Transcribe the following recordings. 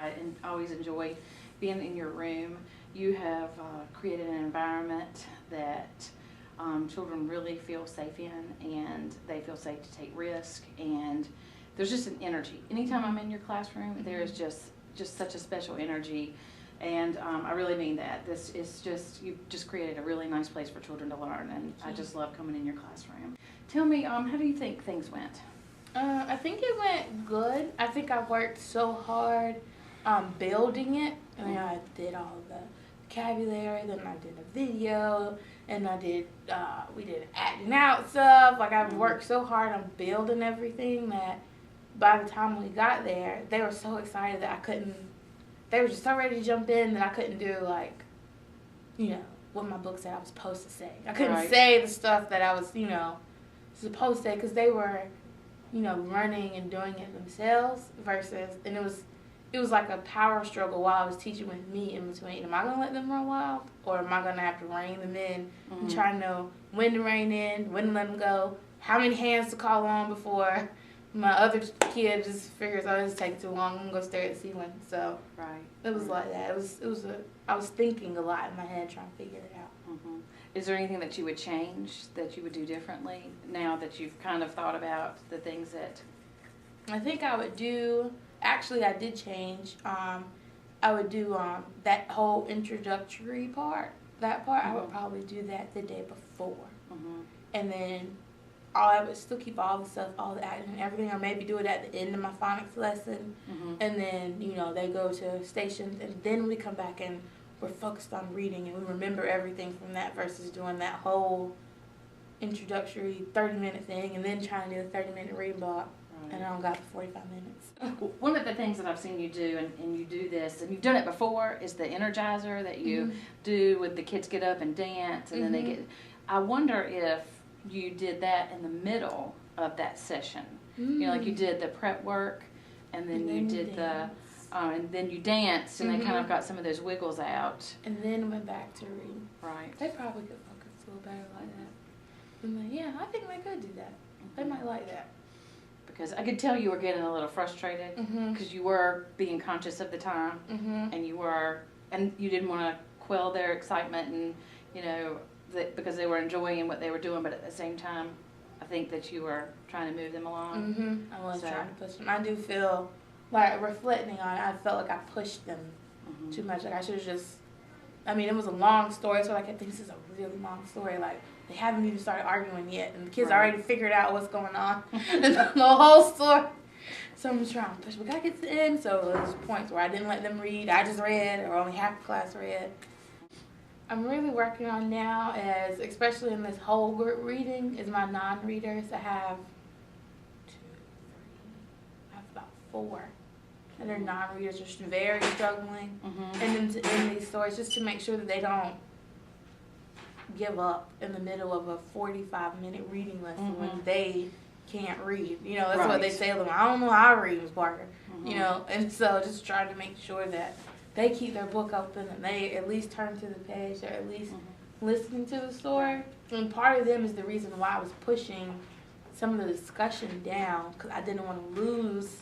I always enjoy being in your room. You have created an environment that children really feel safe in, and they feel safe to take risk, and there's just an energy. Anytime I'm in your classroom, there is just such a special energy, and I really mean that. This is just, you've just created a really nice place for children to learn, and I just love coming in your classroom. Tell me, how do you think things went? I think it went good. I think I worked so hard building it. I mean, I did all the vocabulary, then I did a video, and we did acting out stuff. Like, I worked so hard on building everything that by the time we got there, they were so excited that they were just so ready to jump in that I couldn't do, like, what my book said I was supposed to say. I couldn't say the stuff that I was, supposed to say, because they were, running and doing it themselves and it was like a power struggle while I was teaching with me in between. Am I going to let them run wild, or am I going to have to rein them in and try to know when to rein in, when to let them go, how many hands to call on before my other kid just figures, oh, this takes too long, I'm going to go stare at the ceiling. So it was like that. I was thinking a lot in my head trying to figure it out. Is there anything that you would change, that you would do differently now that you've kind of thought about the things that... I think I would do, actually I did change, I would do that whole introductory part, I would probably do that the day before. And then I would still keep all the stuff, all the acting and everything, or maybe do it at the end of my phonics lesson. And then, they go to stations, and then we come back and we're focused on reading, and we remember everything from that versus doing that whole introductory 30-minute thing and then trying to do a 30-minute reading block. And I don't got the 45 minutes. One of the things that I've seen you do, and you do this, and you've done it before, is the Energizer that you do with the kids get up and dance, and then they get... I wonder if you did that in the middle of that session. Like you did the prep work, and then you did and then you danced, and they kind of got some of those wiggles out. And then went back to reading. Right. They probably could focus a little better like that. I'm like, yeah, I think they could do that. They might like that. Because I could tell you were getting a little frustrated, because you were being conscious of the time, and you didn't want to quell their excitement, and because they were enjoying what they were doing, but at the same time, I think that you were trying to move them along. I was trying to push them. I do feel like, reflecting on it, I felt like I pushed them too much. Like, I should have just, it was a long story, so I kept thinking, this is a really long story. Like, they haven't even started arguing yet, and the kids already figured out what's going on in the whole story. So I'm just trying to push. We gotta get to the end. So there's points where I didn't let them read. I just read, or only half the class read. I'm really working on now, especially in this whole group reading, is my non-readers. I have about 4. And they're non-readers, just very struggling. And then to end these stories, just to make sure that they don't give up in the middle of a 45-minute reading lesson when they can't read. That's what they say to them. I don't know how to read, Ms. Parker. And so just trying to make sure that they keep their book open and they at least turn to the page, or at least listening to the story. And part of them is the reason why I was pushing some of the discussion down, because I didn't want to lose,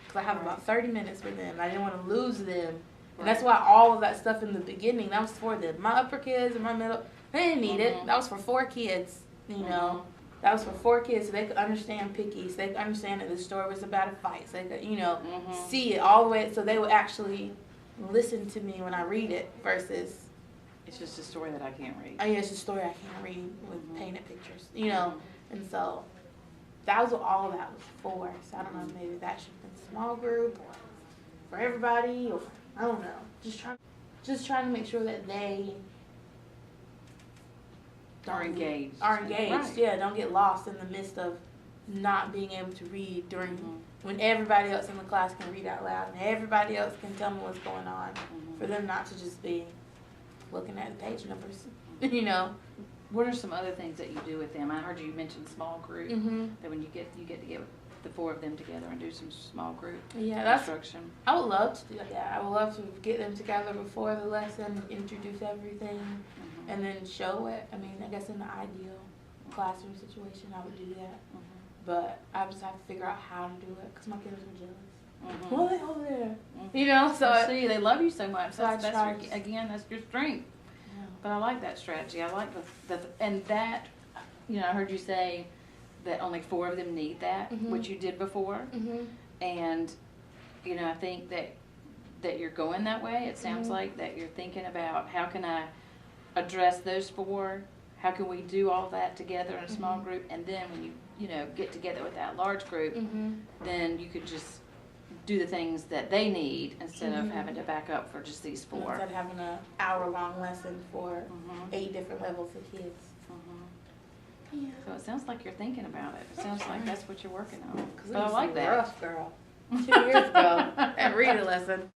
because I have about 30 minutes with them. I didn't want to lose them. And that's why all of that stuff in the beginning, that was for them. My upper kids and my middle, they didn't need it. That was for 4 kids, That was for 4 kids, so they could understand Picky, so they could understand that the story was about a fight, so they could, see it all the way, so they would actually listen to me when I read it versus... It's just a story that I can't read. Oh, yeah, it's a story I can't read with painted pictures, And so that was what all that was for. So I don't know, maybe that should have been a small group or for everybody, or I don't know. Just trying to make sure that they are engaged. Right. Yeah, don't get lost in the midst of not being able to read during when everybody else in the class can read out loud and everybody else can tell me what's going on. For them not to just be looking at the page numbers, What are some other things that you do with them? I heard you mention small group. That when you get to get the 4 of them together and do some small group instruction. I would love to do that. I would love to get them together before the lesson, introduce everything, and then show it. I guess in the ideal classroom situation, I would do that. But I just have to figure out how to do it, because my kids are jealous. Well, they over there. You know, so See, they love you so much. So I That's try your, to- again, that's your strength. Yeah. But I like that strategy. I like and that, you know, I heard you say that only 4 of them need that, Mhm. which you did before. Mhm. And, you know, I think that you're going that way. It sounds Mhm. like that you're thinking about how can I address those 4? How can we do all that together in a small Mhm. group? And then when you know, get together with that large group, Mhm. then you could just do the things that they need instead of Mhm. having to back up for just these 4. Instead of having an hour-long lesson for Mhm. 8 different levels of kids. Mhm. Yeah. So it sounds like you're thinking about it. It sounds like that's what you're working on. Cause But I like that. Rough, girl. 2 years ago, that reading lesson.